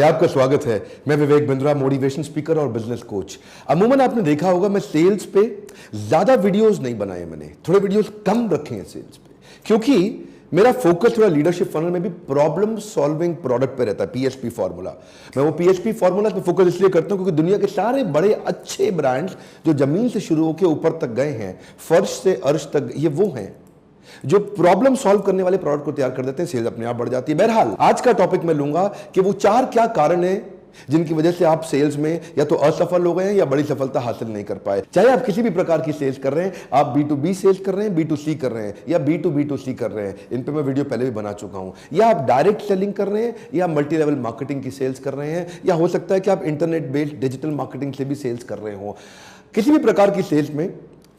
पे आपका स्वागत है। मैं विवेक बिंद्रा, मोटिवेशन स्पीकर और बिजनेस कोच। अमूमन आपने देखा होगा मैं सेल्स पे ज्यादा वीडियोस नहीं बनाए, मैंने थोड़े वीडियोस कम रखे हैं सेल्स पे, क्योंकि मेरा फोकस थोड़ा लीडरशिप फनल में भी प्रॉब्लम सॉल्विंग प्रोडक्ट पे रहता है, पीएसपी फॉर्मूला। मैं वो पीएसपी फॉर्मूला पे फोकस इसलिए करता हूं क्योंकि दुनिया के सारे बड़े अच्छे ब्रांड्स जो जमीन से शुरू होकर ऊपर तक गए हैं, फर्श से अर्श तक, ये वो हैं जो प्रॉब्लम सॉल्व करने वाले प्रोडक्ट को तैयार कर देते हैं, सेल्स अपने आप बढ़ जाती है। बहरहाल आज का टॉपिक मैं लूंगा कि वो चार क्या कारण है जिनकी वजह से आप सेल्स में या तो असफल हो गए हैं या बड़ी सफलता हासिल नहीं कर पाए। चाहे आप किसी भी प्रकार की सेल्स कर रहे हैं, आप B2B सेल्स कर रहे हैं, B2C कर रहे हैं या B2B2C कर rहे हैं, इन पे मैं वीडियो पहले भी बना चुका हूं, या आप डायरेक्ट सेलिंग कर रहे हैं या मल्टी लेवल मार्केटिंग की सेल्स कर रहे हैं, या हो सकता है कि आप इंटरनेट बेस्ड डिजिटल मार्केटिंग से भी सेल्स कर रहे हो। किसी भी प्रकार की सेल्स में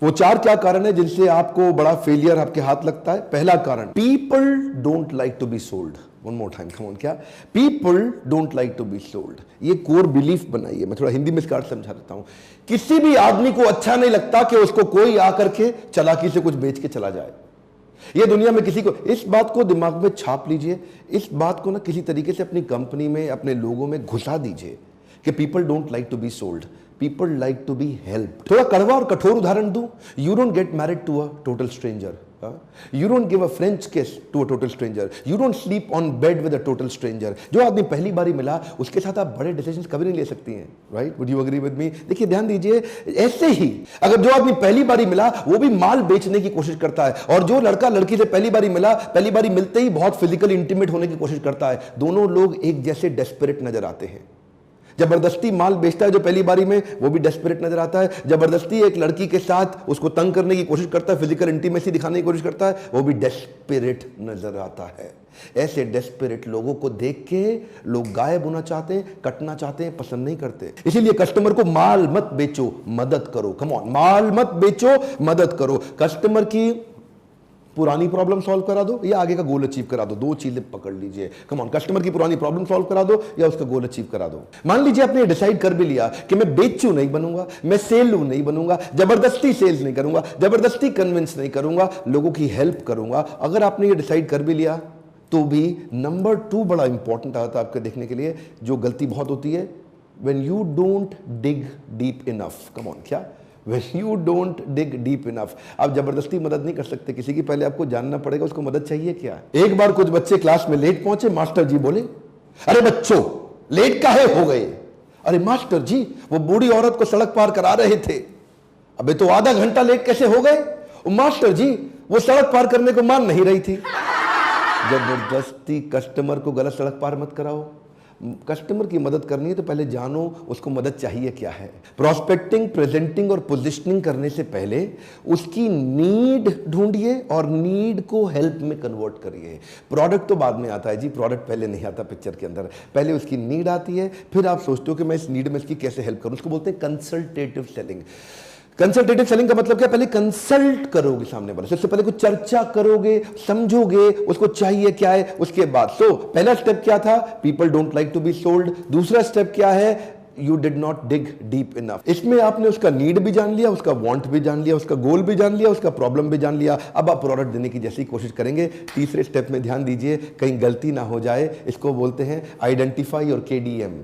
वो चार क्या कारण है जिनसे आपको बड़ा फेलियर आपके हाथ लगता है। पहला कारण, people don't like to be sold. One more time, come on, क्या? People don't like to be sold. ये कोर बिलीफ बनाइए। मैं थोड़ा हिंदी में इसका अर्थ समझा देता हूं। किसी भी आदमी को अच्छा नहीं लगता कि उसको कोई आकर के चालाकी से कुछ बेच के चला जाए। ये दुनिया में किसी को, इस बात को दिमाग में छाप लीजिए, इस बात को ना किसी तरीके से अपनी कंपनी में, अपने लोगों में घुसा दीजिए कि people don't like to be sold, people like to be help. थोड़ा कड़वा और कठोर उदाहरण दूं, you don't get married to a total stranger, you don't give a French kiss to a total stranger, you don't sleep on bed with a total stranger. जो आदमी पहली बारी मिला उसके साथ आप बड़े डिसीजंस कभी नहीं ले सकती हैं, right? Would you agree with me? देखिए, ध्यान दीजिए, ऐसे ही अगर जो आदमी पहली बारी मिला वो भी माल बेचने की कोशिश करता है, और जो लड़का लड़की से पहली बारी मिला, पहली बारी मिलते ही बहुत फिजिकली इंटीमेट होने की कोशिश करता है, दोनों लोग एक जैसे डेस्परेट नजर आते हैं। जबरदस्ती माल बेचता है जो पहली बारी में, वो भी डेस्परेट नजर आता है। जबरदस्ती एक लड़की के साथ उसको तंग करने की कोशिश करता है, फिजिकल इंटीमेसी दिखाने की कोशिश करता है, वो भी डेस्परेट नजर आता है। ऐसे डेस्परेट लोगों को देख के लोग गायब होना चाहते हैं, कटना चाहते हैं, पसंद नहीं करते। इसीलिए कस्टमर को माल मत बेचो, मदद करो। कम ऑन, माल मत बेचो, मदद करो। कस्टमर की पुरानी प्रॉब्लम सॉल्व करा दो या आगे का गोल अचीव करा दो, दो चीजें पकड़ लीजिए। कम ऑन, कस्टमर की पुरानी प्रॉब्लम सॉल्व करा दो या उसका गोल अचीव करा दो। मान लीजिए आपने डिसाइड कर भी लिया कि मैं बेचू नहीं बनूंगा, मैं सेलू नहीं बनूंगा, जबरदस्ती सेल्स नहीं करूंगा, जबरदस्ती कन्विंस नहीं करूंगा, लोगों की हेल्प करूंगा। अगर आपने ये डिसाइड कर भी लिया तो भी नंबर 2 बड़ा इंपॉर्टेंट आता है आपके देखने के लिए, जो गलती बहुत होती है, when you don't dig deep enough. Come on, क्या? When you don't dig deep enough। आप जबरदस्ती मदद नहीं कर सकते किसी की, पहले आपको जानना पड़ेगा उसको मदद चाहिए क्या। एक बार कुछ बच्चे क्लास में लेट पहुंचे, मास्टर जी बोले, अरे बच्चों लेट काहे हो गए? अरे मास्टर जी, वो बूढ़ी औरत को सड़क पार करा रहे थे। अबे तो आधा घंटा लेट कैसे हो गए? मास्टर जी, वो सड़क पार करने को मान नहीं रही थी। जबरदस्ती कस्टमर को गलत सड़क पार मत कराओ। कस्टमर की मदद करनी है तो पहले जानो उसको मदद चाहिए क्या है। प्रोस्पेक्टिंग, प्रेजेंटिंग और पोजिशनिंग करने से पहले उसकी नीड ढूंढिए और नीड को हेल्प में कन्वर्ट करिए। प्रोडक्ट तो बाद में आता है जी, प्रोडक्ट पहले नहीं आता पिक्चर के अंदर। पहले उसकी नीड आती है, फिर आप सोचते हो कि मैं इस नीड में इसकी कैसे हेल्प करूं। उसको बोलते हैं कंसल्टेटिव सेलिंग। कंसल्टेटिव सेलिंग का मतलब क्या? पहले कंसल्ट करोगे सामने वाले, सबसे पहले कुछ चर्चा करोगे, समझोगे उसको चाहिए क्या है, उसके बाद। सो पहला स्टेप क्या था? People don't like to be sold. दूसरा स्टेप क्या है? You did not dig deep enough. इसमें आपने उसका नीड भी जान लिया, उसका वांट भी जान लिया, उसका गोल भी जान लिया, उसका प्रॉब्लम भी जान लिया। अब आप प्रोडक्ट देने की जैसी कोशिश करेंगे। तीसरे स्टेप में ध्यान दीजिए, कहीं गलती ना हो जाए। इसको बोलते हैं आइडेंटिफाई और KDM।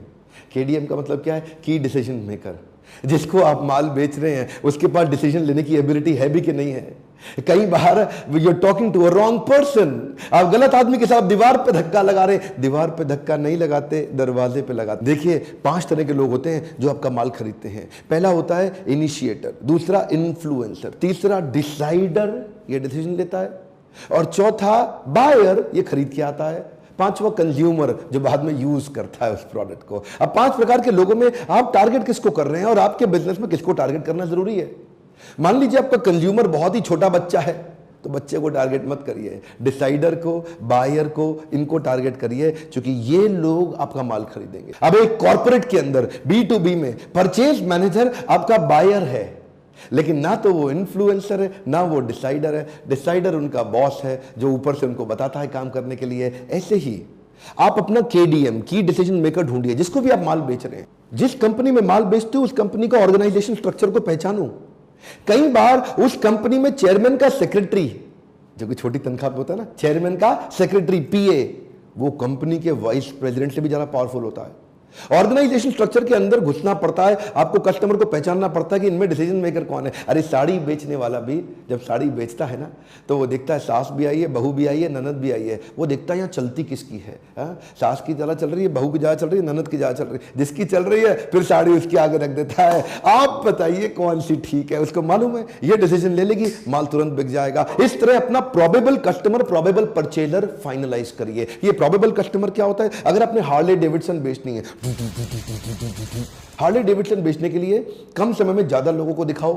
KDM का मतलब क्या है? की डिसीजन मेकर। जिसको आप माल बेच रहे हैं उसके पास डिसीजन लेने की एबिलिटी है भी कि नहीं है। कई बार you are talking to a wrong person. आप गलत आदमी के साथ दीवार पे धक्का लगा रहे हैं। दीवार पे धक्का नहीं लगाते, दरवाजे पे लगाते। देखिए, 5 तरह के लोग होते हैं जो आपका माल खरीदते हैं। पहला होता है इनिशिएटर, दूसरा इन्फ्लुएंसर, तीसरा डिसाइडर, ये डिसीजन लेता है, और चौथा बायर, ये खरीद के आता है, पांचवा कंज्यूमर, जो बाद में यूज करता है उस प्रोडक्ट को। अब 5 प्रकार के लोगों में आप टारगेट किसको कर रहे हैं और आपके बिजनेस में किसको टारगेट करना जरूरी है। मान लीजिए आपका कंज्यूमर बहुत ही छोटा बच्चा है तो बच्चे को टारगेट मत करिए, डिसाइडर को, बायर को, इनको टारगेट करिए, क्योंकि ये लोग आपका माल खरीदेंगे। अब एक कॉर्पोरेट के अंदर B2B में परचेज मैनेजर आपका बायर है, लेकिन ना तो वो इन्फ्लुएंसर है ना वो डिसाइडर है। डिसाइडर उनका बॉस है जो ऊपर से उनको बताता है काम करने के लिए। ऐसे ही आप अपना KDM, की डिसीजन मेकर ढूंढिए। जिसको भी आप माल बेच रहे हैं, जिस कंपनी में माल बेचते हो उस कंपनी का ऑर्गेनाइजेशन स्ट्रक्चर को पहचानो। कई बार उस कंपनी में चेयरमैन का सेक्रेटरी, जो कि छोटी तनख्वाह पे होता है ना, चेयरमैन का सेक्रेटरी PA, वो कंपनी के वाइस प्रेसिडेंट से भी ज्यादा पावरफुल होता है। ऑर्गेनाइजेशन स्ट्रक्चर के अंदर घुसना पड़ता है, आपको कस्टमर को पहचानना पड़ता है कि इनमें डिसीजन मेकर कौन है। अरे साड़ी बेचने वाला भी जब साड़ी बेचता है ना, तो वो देखता है सास भी आई है, बहू भी आई है, ननद भी आई है, वो देखता है यहाँ चलती किसकी है। सास की ज़्यादा चल रही है, बहू की ज़्यादा चल रही है, ननद की ज़्यादा चल रही है, जिसकी चल रही है फिर साड़ी उसके आगे रख देता है। आप बताइए कौन सी ठीक है, उसको मालूम है ये डिसीजन ले लेगी, माल तुरंत बिक जाएगा। इस तरह अपना probable customer, probable purchaser finalize करिए। ये प्रोबेबल कस्टमर क्या होता है? अगर आपने हार्ले डेविडसन बेचनी है, हार्ले डेविडसन बेचने के लिए कम समय में ज्यादा लोगों को दिखाओ,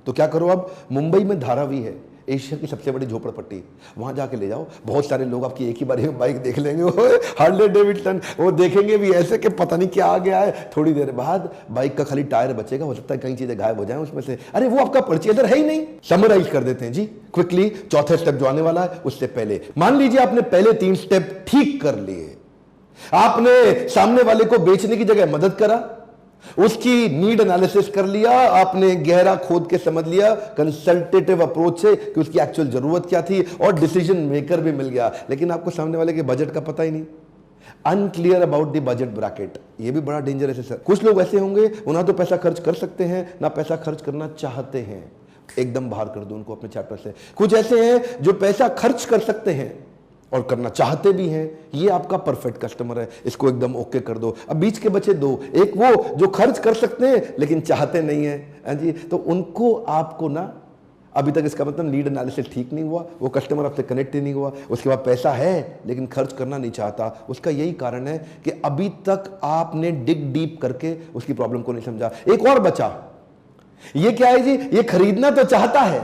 तो क्या करो, अब मुंबई में धारावी है, एशिया की सबसे बड़ी झोपड़पट्टी, वहां जाके ले जाओ। बहुत सारे लोग आपकी एक ही बार बाइक देख लेंगे, वो हार्ले डेविडसन, वो देखेंगे भी ऐसे कि पता नहीं क्या आ गया है। थोड़ी देर बाद बाइक का खाली टायर बचेगा, हो सकता है कई चीजें गायब हो जाएं उसमें से। अरे वो आपका परचेजर है ही नहीं। समराइज कर देते हैं जी क्विकली, चौथे स्टेप जो आने वाला है उससे पहले। मान लीजिए आपने पहले 3 स्टेप ठीक कर लिए, आपने सामने वाले को बेचने की जगह मदद करा, उसकी नीड एनालिसिस कर लिया, आपने गहरा खोद के समझ लिया कंसल्टेटिव अप्रोच से कि उसकी एक्चुअल जरूरत क्या थी, और डिसीजन मेकर भी मिल गया। लेकिन आपको सामने वाले के बजट का पता ही नहीं, unclear about the budget bracket. ये भी बड़ा डेंजरस है सर। कुछ लोग ऐसे होंगे, वो ना तो पैसा खर्च कर सकते हैं, ना पैसा खर्च करना चाहते हैं। एकदम बाहर कर दो उनको अपने चैप्टर से। कुछ ऐसे हैं जो पैसा खर्च कर सकते हैं और करना चाहते भी हैं, ये आपका परफेक्ट कस्टमर है, इसको एकदम ओके कर दो। अब बीच के बचे 2, एक वो जो खर्च कर सकते हैं लेकिन चाहते नहीं है जी, तो उनको आपको ना, अभी तक इसका मतलब नीड एनालिसिस ठीक नहीं हुआ, वो कस्टमर आपसे कनेक्ट ही नहीं हुआ, उसके बाद पैसा है लेकिन खर्च करना नहीं चाहता। उसका यही कारण है कि अभी तक आपने डिग डीप करके उसकी प्रॉब्लम को नहीं समझा। एक और बचा, ये क्या है जी, ये खरीदना तो चाहता है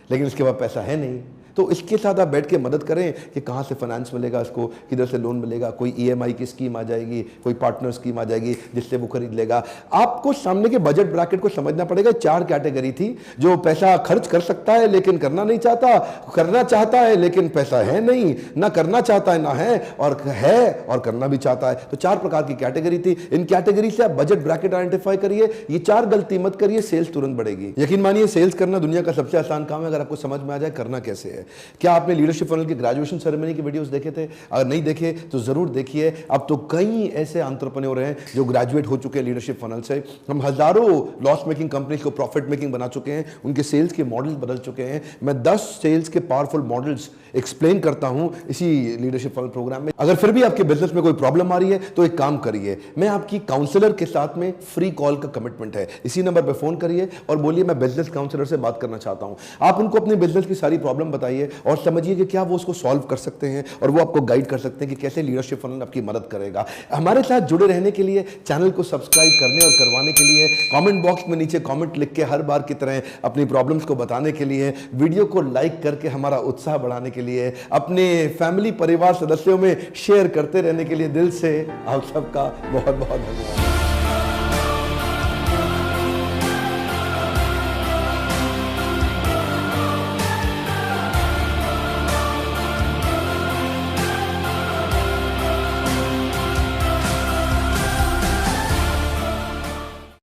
लेकिन उसके बाद पैसा है नहीं। तो इसके साथ आप बैठ के मदद करें कि कहाँ से फाइनेंस मिलेगा, इसको किधर से लोन मिलेगा, कोई ईएमआई की स्कीम आ जाएगी, कोई पार्टनर स्कीम आ जाएगी जिससे वो खरीद लेगा। आपको सामने के बजट ब्रैकेट को समझना पड़ेगा। 4 कैटेगरी थी, जो पैसा खर्च कर सकता है लेकिन करना नहीं चाहता, करना चाहता है लेकिन पैसा है नहीं, ना करना चाहता है ना है और करना भी चाहता है। तो 4 प्रकार की कैटेगरी थी। इन कैटेगरी से आप बजट ब्रैकेट आइडेंटिफाई करिए, ये 4 गलती मत करिए, सेल्स तुरंत बढ़ेगी। यकीन मानिए सेल्स करना दुनिया का सबसे आसान काम है, अगर आपको समझ में आ जाए करना कैसे है। क्या आपने लीडरशिप फनल की ग्रेजुएशन सेरेमनी की वीडियोस देखे थे? अगर नहीं देखे तो जरूर देखिए। अब तो कई ऐसे एंटरप्रेन्योर हैं जो ग्रेजुएट हो चुके हैं लीडरशिप फनल से। हम हजारों लॉस मेकिंग कंपनीज को प्रॉफिट मेकिंग बना चुके हैं, उनके सेल्स के मॉडल बदल चुके हैं। मैं 10 सेल्स के पावरफुल मॉडल्स एक्सप्लेन करता हूं इसी लीडरशिप फनल प्रोग्राम में। अगर फिर भी आपके बिजनेस में कोई प्रॉब्लम आ रही है तो एक काम करिए, मैं आपकी काउंसलर के साथ में फ्री कॉल का कमिटमेंट है, इसी नंबर पर फोन करिए और बोलिए मैं बिजनेस काउंसलर से बात करना चाहता हूं। आप उनको अपने बिजनेस की सारी प्रॉब्लम बताइए और समझिए कि क्या वो उसको सॉल्व कर सकते हैं, और वो आपको गाइड कर सकते हैं कि कैसे लीडरशिप फनल आपकी मदद करेगा। हमारे साथ जुड़े रहने के लिए, चैनल को सब्सक्राइब करने और करवाने के लिए, कमेंट बॉक्स में नीचे कमेंट लिख के हर बार की तरह अपनी प्रॉब्लम्स को बताने के लिए, वीडियो को लाइक करके हमारा उत्साह बढ़ाने के लिए, अपने फैमिली परिवार सदस्यों में शेयर करते रहने के लिए दिल से आप सबका बहुत बहुत धन्यवाद।